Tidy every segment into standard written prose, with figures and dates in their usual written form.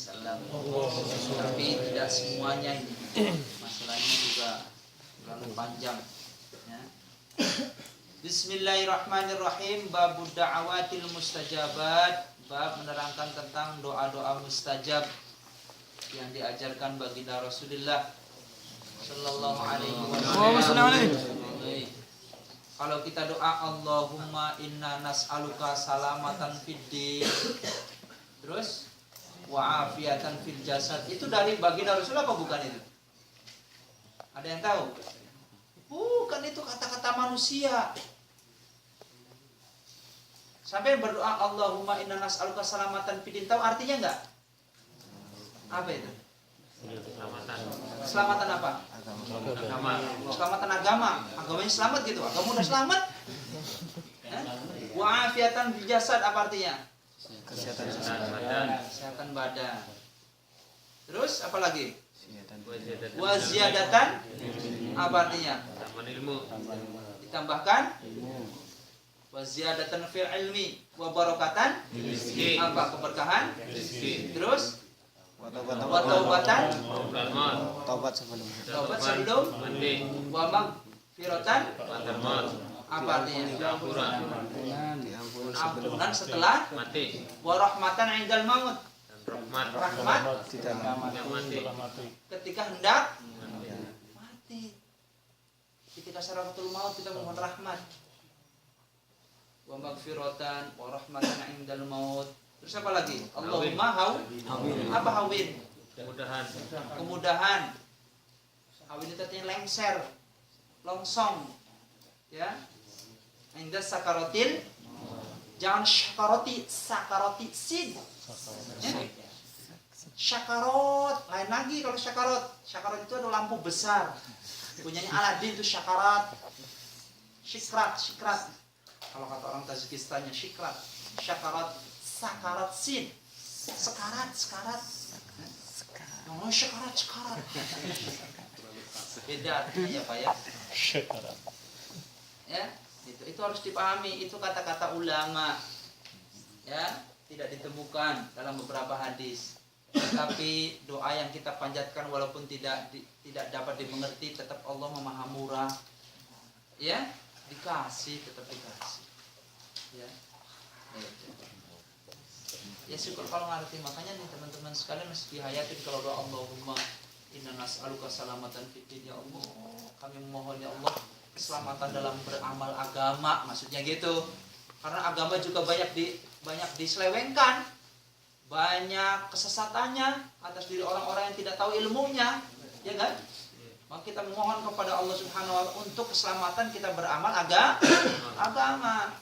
wasallam. Tapi tidak semuanya ini. Masalahnya juga terlalu panjang. Ya. Bismillahirrahmanirrahim. Bab da'awatil mustajabat. Bab menerangkan tentang doa-doa mustajab yang diajarkan baginda Rasulullah sallallahu alaihi wasallam. Kalau kita doa Allahumma inna nas'aluka salamatan fid din, terus wa afiatan fil jasad, itu dari baginda Rasulullah apa bukan itu? Ada yang tahu? Bukan, itu kata-kata manusia. Sampai berdoa Allahumma inna nas'aluka salamatan fid din, tahu artinya enggak? Apa itu? Selamatan apa? Agama. Selamatan agama. Agamanya selamat gitu. Agama udah selamat. Wa afiatan fil jasad, apa artinya? Kesehatan badan. Terus apa lagi? Wa ziyadatan, apa artinya? Ditambahkan. Wa ziyadatan fil ilmi wa barakatan, apa? Keberkahan. Terus wa taubatan, taubat sebelum mati. Wa maghfiratan, apa artinya? Ampunan setelah mati. Wa rahmatan indal maut, rahmat ketika hendak mati. Ketika syaratul maut kita mohon rahmat. Wa maghfiratan wa rahmatan indal maut. Terus apa lagi? Allahumma hawin. Apa hawin? Kemudahan. Hawin itu artinya lengser, longsong. Ya. Inda sakaratil, jangan syakaroti, sakaroti sin. Ya. Syakarot, lain lagi kalau syakarot. Syakarot itu ada lampu besar. Punyanya Aladin itu syakarat. Syikrat. Kalau kata orang Tajikistannya syikrat. Syakarat, sakarat sin. Sekarat. Oh, sekarat. Beda artinya Pak ya. Sekarat. Ya, itu harus dipahami, itu kata-kata ulama. Ya, tidak ditemukan dalam beberapa hadis. Tapi doa yang kita panjatkan walaupun tidak dapat dimengerti, tetap Allah Maha Murah. Ya, tetap dikasih. Ya. Ya syukur kalau ngerti. Makanya nih teman-teman sekalian masih dihayatin kalau doa Allahumma inna nas'aluka salamatan fid din, ya Allah, kami memohon ya Allah keselamatan dalam beramal agama, maksudnya gitu. Karena agama juga banyak diselewengkan, banyak kesesatannya atas diri orang-orang yang tidak tahu ilmunya, ya kan? Maka kita memohon kepada Allah Subhanahu wa taala untuk keselamatan kita beramal agama.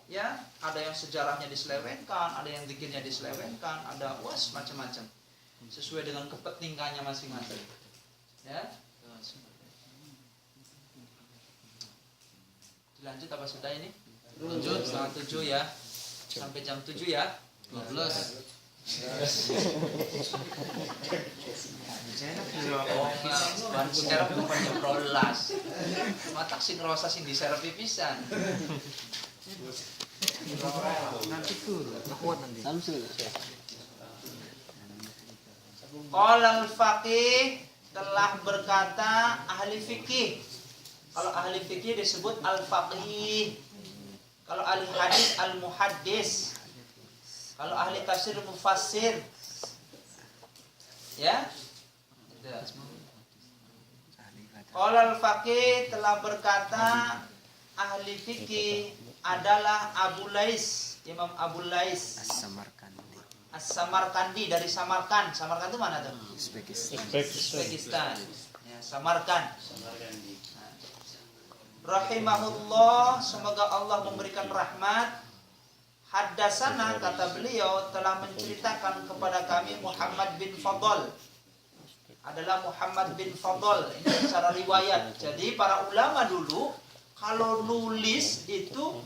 Ya, ada yang sejarahnya diselewengkan, ada yang zikirnya diselewengkan, ada macam-macam. Sesuai dengan kepentingannya masing-masing. Ya. Dilanjut apa sudah ini? Lanjut setengah 7 ya. Sampai jam 7 ya. 12. Sekarang bukannya prolas. Matak sing ngerasa sing diserep pipisan. Nanti tuh, kuat nanti. Qala al-faqih, telah berkata ahli fikih. Kalau ahli fikih disebut al-faqih. Kalau ahli hadis al-muhaddis. Kalau ahli tafsir mufassir. Ya. Qala al-faqih, telah berkata ahli fikih adalah Abu Lais, Imam Abu Lais As-Samarkandi dari Samarkand. Samarkand itu mana tuh? Uzbekistan. Ya, Samarkand. Rahimahullah, semoga Allah memberikan rahmat. Haddasana, kata beliau, telah menceritakan kepada kami Muhammad bin Fadl. Adalah Muhammad bin Fadl. Ini secara riwayat. Jadi para ulama dulu kalau nulis itu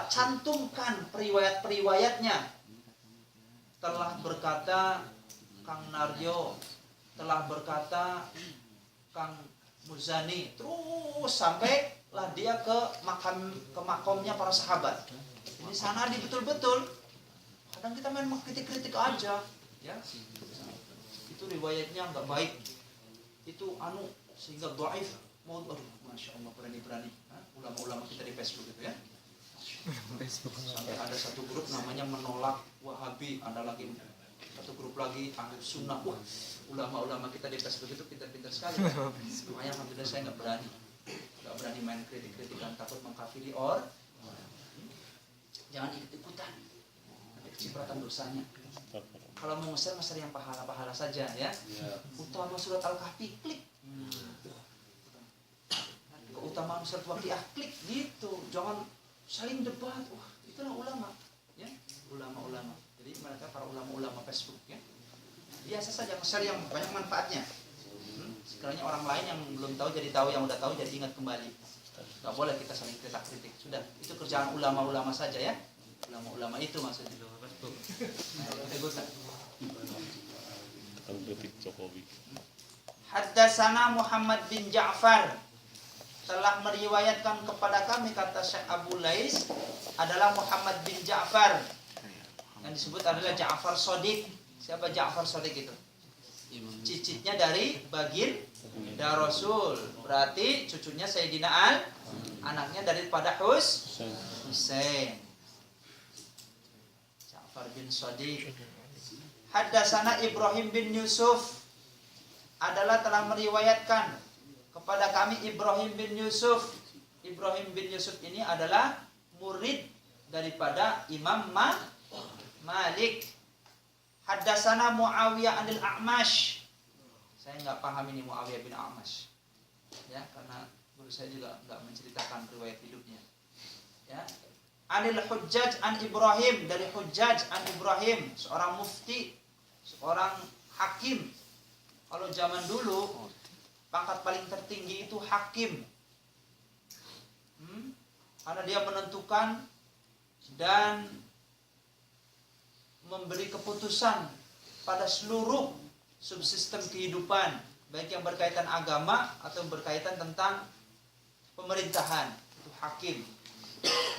cantumkan periwayat-periwayatnya. Telah berkata Kang Narjo, telah berkata Kang Muzani, terus sampailah dia ke makamnya para sahabat. Ini sanadi betul-betul. Kadang kita main kritik-kritik aja, ya. Itu riwayatnya nggak baik. Itu sehingga dhaif. Mau Masya Allah berani-berani. Ulama-ulama kita di Facebook itu ya. Sampai ada satu grup namanya menolak Wahabi, ada lagi satu grup lagi Ahlus Sunnah. Wah, ulama-ulama kita di Facebook itu pintar-pintar sekali. Makanya alhamdulillah saya nggak berani main kritik-kritikan, takut mengkafiri orang. Jangan ikut-ikutan, ada kecipratan dosanya. Kalau mau ngeser yang pahala-pahala saja ya. Utama surat Al-Kahfi, klik. Keutamaan surat Waqiah, klik gitu. Jangan saling debat. Wah, itulah ulama, ya. Ulama-ulama. Jadi mereka para ulama-ulama Facebook ya. Biasa saja nge-share yang banyak manfaatnya. Sekiranya orang lain yang belum tahu jadi tahu, yang udah tahu jadi ingat kembali. Gak boleh kita saling kritik. Sudah, itu kerjaan ulama-ulama saja ya. Ulama-ulama itu maksudnya. Haddatsana Muhammad bin Ja'far telah meriwayatkan kepada kami, kata Syekh Abu Lais, adalah Muhammad bin Ja'far yang disebut adalah Ja'far Shadiq. Siapa Ja'far Shadiq itu? Cicitnya dari baginda Rasul, berarti cucunya Sayyidina Ali, anaknya daripada Husain. Ja'far bin Shadiq. Haddatsana Ibrahim bin Yusuf adalah telah meriwayatkan kepada kami Ibrahim bin Yusuf. Ibrahim bin Yusuf ini adalah murid daripada Imam Malik. Haddatsana Muawiyah anil A'mash. Saya nggak paham ini Muawiyah bin A'mash. Ya, karena guru saya juga nggak menceritakan riwayat hidupnya. Ya. Anil Hujjaj an Ibrahim, dari Hujjaj an Ibrahim, seorang mufti, seorang hakim. Kalau zaman dulu pangkat paling tertinggi itu hakim. Karena dia menentukan dan memberi keputusan pada seluruh subsistem kehidupan, baik yang berkaitan agama atau berkaitan tentang pemerintahan. Itu hakim.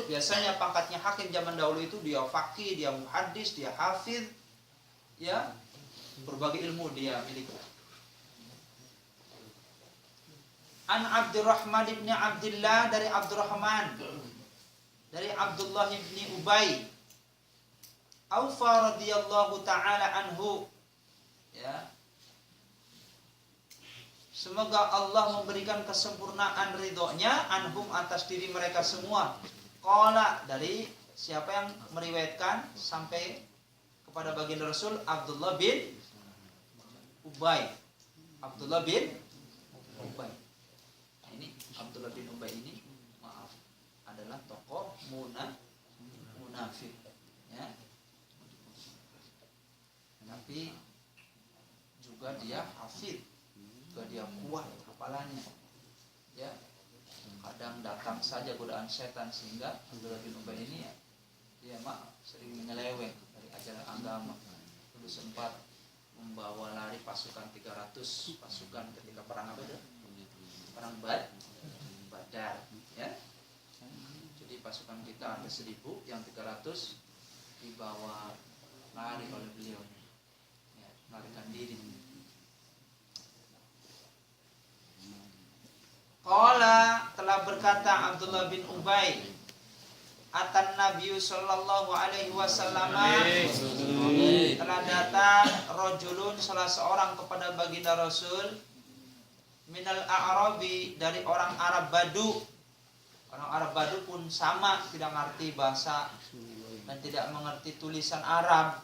Biasanya pangkatnya hakim zaman dahulu itu dia faqih, dia muhaddis, dia hafiz, ya, berbagai ilmu dia miliki. An Abdurrahman ibn Abdullah, dari Abdurrahman dari Abdullah ibn Ubay, Aufa radhiyallahu ta'ala anhu, ya, semoga Allah memberikan kesempurnaan ridhonya anhum, atas diri mereka semua. Qala, dari siapa yang meriwayatkan sampai kepada baginda Rasul? Abdullah bin Ubay. Abdullah bin Ubay. Nah, ini Abdullah bin Ubay ini, maaf, adalah tokoh munafik, ya. Tapi juga dia hafid, juga dia kuat hafalannya, ya. Kadang datang saja godaan setan, sehingga Abdullah bin Ubay ini ya, dia sering menyeleweng dari ajaran agama. Dulu sempat membawa lari pasukan 300 pasukan ketika perang apa itu? Perang Badar, ya. Jadi pasukan kita ada 1000, yang 300 dibawa lari oleh beliau, ya, melarikan diri. Qala, telah berkata Abdullah bin Ubay, atan Nabi sallallahu alaihi wasallam, telah datang rajulun, salah seorang, kepada baginda Rasul, minal a'rabi, dari orang Arab Badu. Orang Arab Badu pun sama, tidak mengerti bahasa dan tidak mengerti tulisan Arab.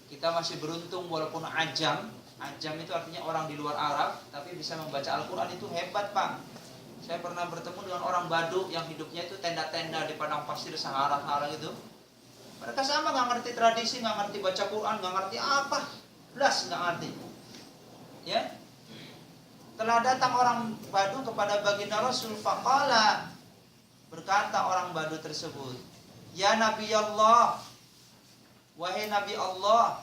Kita masih beruntung walaupun ajam. Ajam itu artinya orang di luar Arab, tapi bisa membaca Al-Quran, itu hebat, Pak. Saya pernah bertemu dengan orang Badu yang hidupnya itu tenda-tenda di padang pasir Sahara gitu. Mereka sama, nggak ngerti tradisi, nggak ngerti baca Quran, nggak ngerti apa, belas nggak ngerti. Ya, telah datang orang Badu kepada baginda Rasul, faqala, berkata orang Badu tersebut, ya Nabi Allah, wahai Nabi Allah,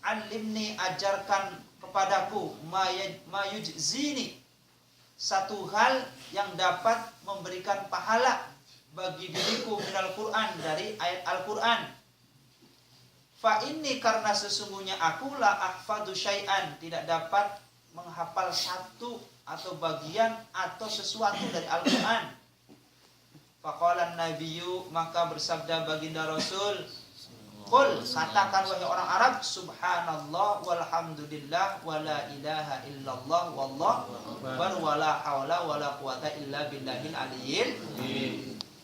alimni, ajarkan kepadaku, mayujzini, satu hal yang dapat memberikan pahala bagi diriku minal Quran, dari ayat Al-Quran. Fa inni karena sesungguhnya aku la ahfadu syai'an, tidak dapat menghafal satu atau bagian atau sesuatu dari Al-Qur'an. Faqala nabiyyu, maka bersabda baginda Rasul, qul, katakan wahai orang Arab, subhanallah walhamdulillah wala ilaha illallah wallahu akbar wala haula wala quwata illa billahil aliyyil.